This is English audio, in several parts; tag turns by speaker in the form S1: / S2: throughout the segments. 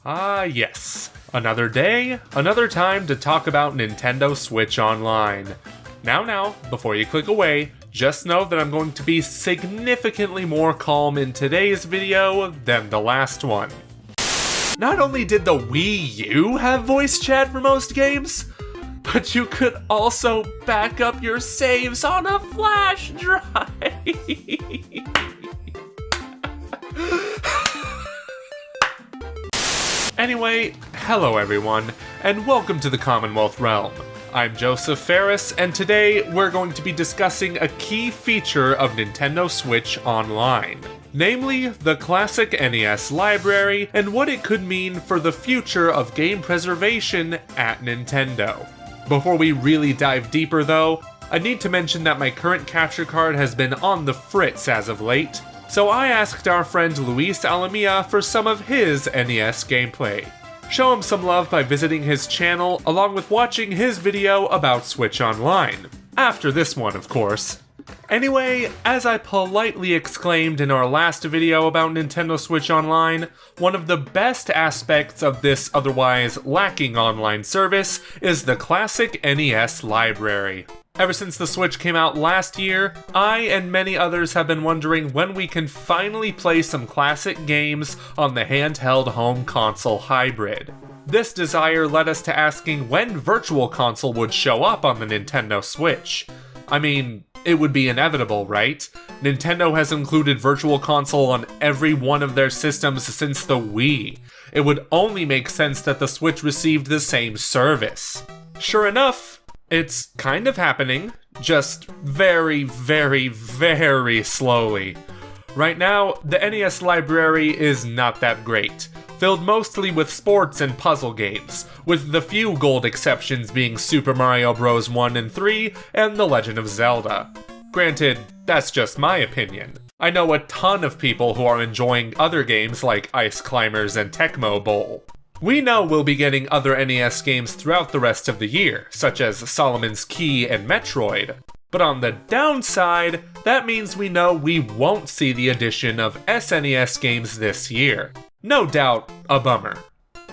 S1: Ah, yes. Another day, another time to talk about Nintendo Switch Online. Now, before you click away, just know that I'm going to be significantly more calm in today's video than the last one. Not only did the Wii U have voice chat for most games, but you could also back up your saves on a flash drive. Anyway, hello everyone, and welcome to the Commonwealth Realm. I'm Joseph Ferris, and today we're going to be discussing a key feature of Nintendo Switch Online. Namely, the classic NES Library and what it could mean for the future of game preservation at Nintendo. Before we really dive deeper though, I need to mention that my current capture card has been on the fritz as of late, so I asked our friend Luis Alamia for some of his NES gameplay. Show him some love by visiting his channel along with watching his video about Switch Online. After this one, of course. Anyway, as I politely exclaimed in our last video about Nintendo Switch Online, one of the best aspects of this otherwise lacking online service is the classic NES Library. Ever since the Switch came out last year, I and many others have been wondering when we can finally play some classic games on the handheld home console hybrid. This desire led us to asking when Virtual Console would show up on the Nintendo Switch. I mean, it would be inevitable, right? Nintendo has included Virtual Console on every one of their systems since the Wii. It would only make sense that the Switch received the same service. Sure enough, it's kind of happening, just very, very, very slowly. Right now, the NES Library is not that great, filled mostly with sports and puzzle games, with the few gold exceptions being Super Mario Bros. 1 and 3 and The Legend of Zelda. Granted, that's just my opinion. I know a ton of people who are enjoying other games like Ice Climbers and Tecmo Bowl. We know we'll be getting other NES games throughout the rest of the year, such as Solomon's Key and Metroid. But on the downside, that means we know we won't see the addition of SNES games this year. No doubt, a bummer.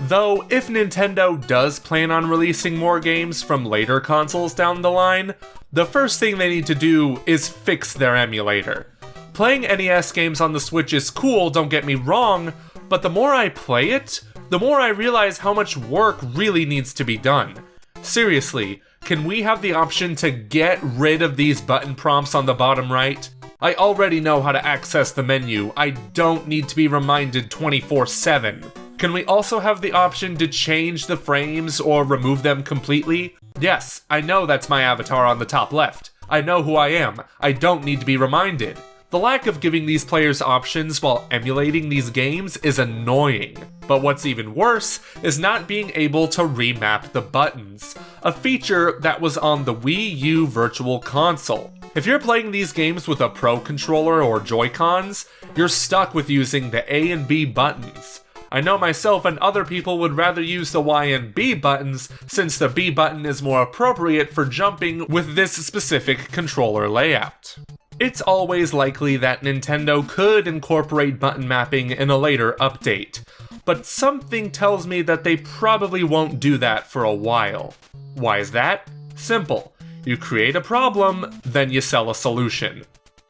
S1: Though, if Nintendo does plan on releasing more games from later consoles down the line, the first thing they need to do is fix their emulator. Playing NES games on the Switch is cool, don't get me wrong, but the more I play it, the more I realize how much work really needs to be done. Seriously, can we have the option to get rid of these button prompts on the bottom right? I already know how to access the menu, I don't need to be reminded 24/7. Can we also have the option to change the frames or remove them completely? Yes, I know that's my avatar on the top left. I know who I am, I don't need to be reminded. The lack of giving these players options while emulating these games is annoying. But what's even worse is not being able to remap the buttons, a feature that was on the Wii U Virtual Console. If you're playing these games with a Pro Controller or Joy-Cons, you're stuck with using the A and B buttons. I know myself and other people would rather use the Y and B buttons since the B button is more appropriate for jumping with this specific controller layout. It's always likely that Nintendo could incorporate button mapping in a later update, but something tells me that they probably won't do that for a while. Why is that? Simple. You create a problem, then you sell a solution.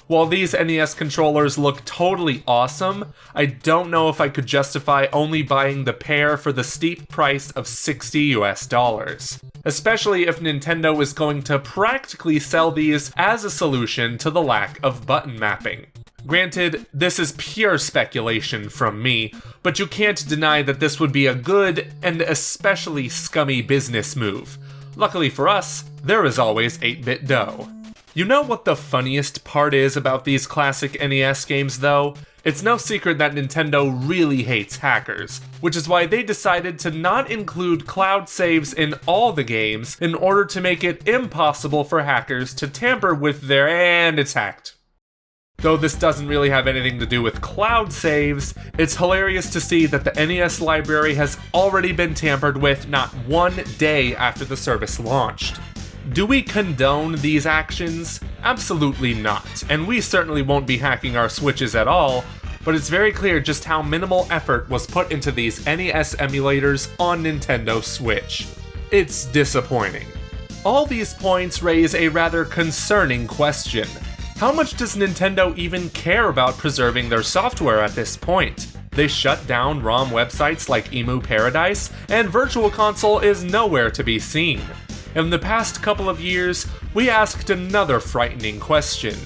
S1: While these NES controllers look totally awesome, I don't know if I could justify only buying the pair for the steep price of $60 US. Especially if Nintendo is going to practically sell these as a solution to the lack of button mapping. Granted, this is pure speculation from me, but you can't deny that this would be a good and especially scummy business move. Luckily for us, there is always 8-bit dough. You know what the funniest part is about these classic NES games though? It's no secret that Nintendo really hates hackers, which is why they decided to not include cloud saves in all the games in order to make it impossible for hackers to tamper with their and it's hacked. Though this doesn't really have anything to do with cloud saves, it's hilarious to see that the NES Library has already been tampered with not one day after the service launched. Do we condone these actions? Absolutely not, and we certainly won't be hacking our Switches at all, but it's very clear just how minimal effort was put into these NES emulators on Nintendo Switch. It's disappointing. All these points raise a rather concerning question. How much does Nintendo even care about preserving their software at this point? They shut down ROM websites like Emu Paradise, and Virtual Console is nowhere to be seen. In the past couple of years, we asked another frightening question.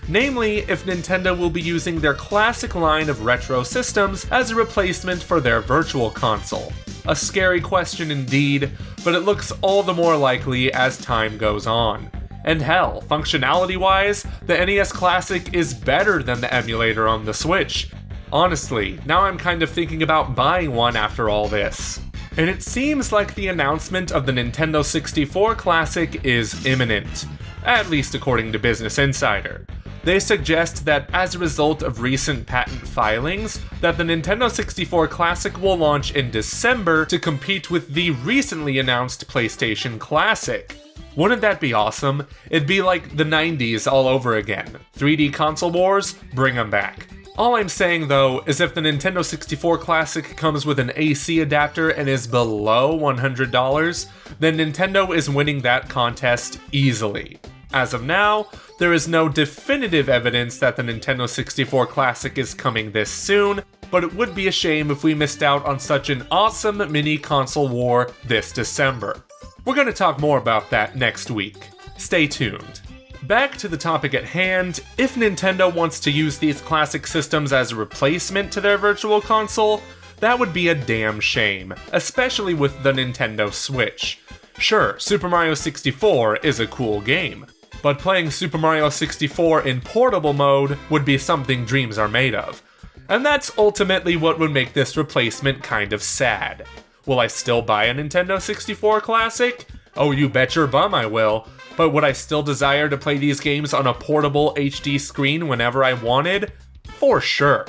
S1: Namely, if Nintendo will be using their classic line of retro systems as a replacement for their Virtual Console. A scary question indeed, but it looks all the more likely as time goes on. And hell, functionality-wise, the NES Classic is better than the emulator on the Switch. Honestly, now I'm kind of thinking about buying one after all this. And it seems like the announcement of the Nintendo 64 Classic is imminent, at least according to Business Insider. They suggest that as a result of recent patent filings, that the Nintendo 64 Classic will launch in December to compete with the recently announced PlayStation Classic. Wouldn't that be awesome? It'd be like the 90s all over again. 3D console wars? Bring them back. All I'm saying though is if the Nintendo 64 Classic comes with an AC adapter and is below $100, then Nintendo is winning that contest easily. As of now, there is no definitive evidence that the Nintendo 64 Classic is coming this soon, but it would be a shame if we missed out on such an awesome mini console war this December. We're going to talk more about that next week. Stay tuned. Back to the topic at hand, if Nintendo wants to use these classic systems as a replacement to their Virtual Console, that would be a damn shame, especially with the Nintendo Switch. Sure, Super Mario 64 is a cool game, but playing Super Mario 64 in portable mode would be something dreams are made of. And that's ultimately what would make this replacement kind of sad. Will I still buy a Nintendo 64 Classic? Oh, you bet your bum I will. But would I still desire to play these games on a portable HD screen whenever I wanted? For sure.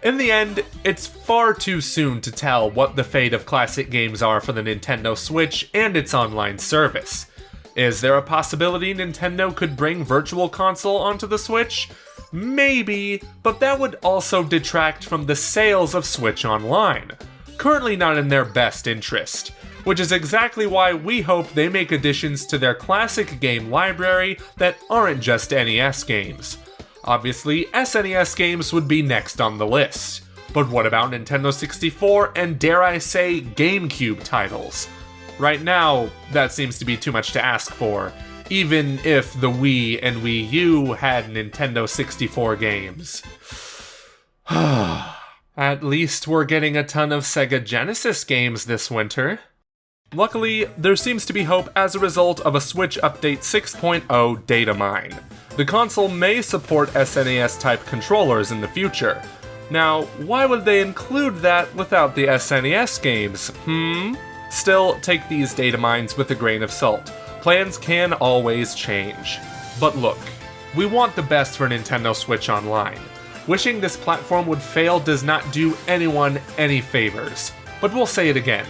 S1: In the end, it's far too soon to tell what the fate of classic games are for the Nintendo Switch and its online service. Is there a possibility Nintendo could bring Virtual Console onto the Switch? Maybe, but that would also detract from the sales of Switch Online. Currently not in their best interest, which is exactly why we hope they make additions to their classic game library that aren't just NES games. Obviously, SNES games would be next on the list, but what about Nintendo 64 and dare I say GameCube titles? Right now, that seems to be too much to ask for, even if the Wii and Wii U had Nintendo 64 games. At least we're getting a ton of Sega Genesis games this winter. Luckily, there seems to be hope as a result of a Switch Update 6.0 data mine. The console may support SNES-type controllers in the future. Now, why would they include that without the SNES games, Still, take these data mines with a grain of salt. Plans can always change. But look, we want the best for Nintendo Switch Online. Wishing this platform would fail does not do anyone any favors. But we'll say it again.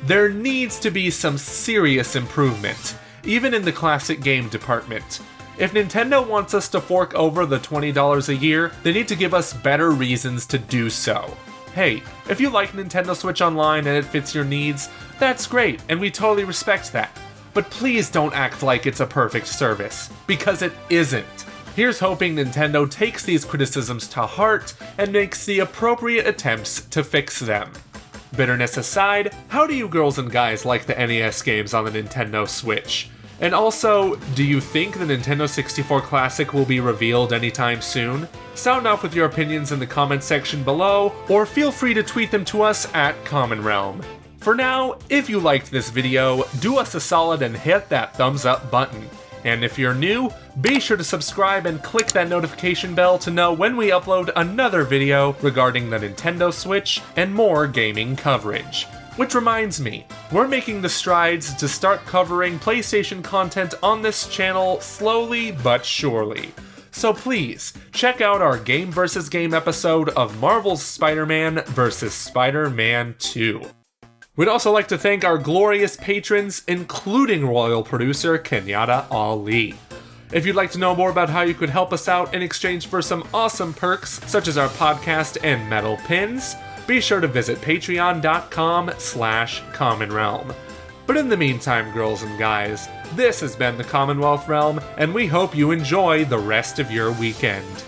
S1: There needs to be some serious improvement, even in the classic game department. If Nintendo wants us to fork over the $20 a year, they need to give us better reasons to do so. Hey, if you like Nintendo Switch Online and it fits your needs, that's great, and we totally respect that. But please don't act like it's a perfect service, because it isn't. Here's hoping Nintendo takes these criticisms to heart and makes the appropriate attempts to fix them. Bitterness aside, how do you girls and guys like the NES games on the Nintendo Switch? And also, do you think the Nintendo 64 Classic will be revealed anytime soon? Sound off with your opinions in the comments section below, or feel free to tweet them to us at Common Realm. For now, if you liked this video, do us a solid and hit that thumbs up button. And if you're new, be sure to subscribe and click that notification bell to know when we upload another video regarding the Nintendo Switch and more gaming coverage. Which reminds me, we're making the strides to start covering PlayStation content on this channel slowly but surely. So please, check out our Game vs. Game episode of Marvel's Spider-Man vs. Spider-Man 2. We'd also like to thank our glorious patrons, including royal producer Kenyatta Ali. If you'd like to know more about how you could help us out in exchange for some awesome perks, such as our podcast and metal pins, be sure to visit patreon.com/commonrealm. But in the meantime, girls and guys, this has been the Commonwealth Realm, and we hope you enjoy the rest of your weekend.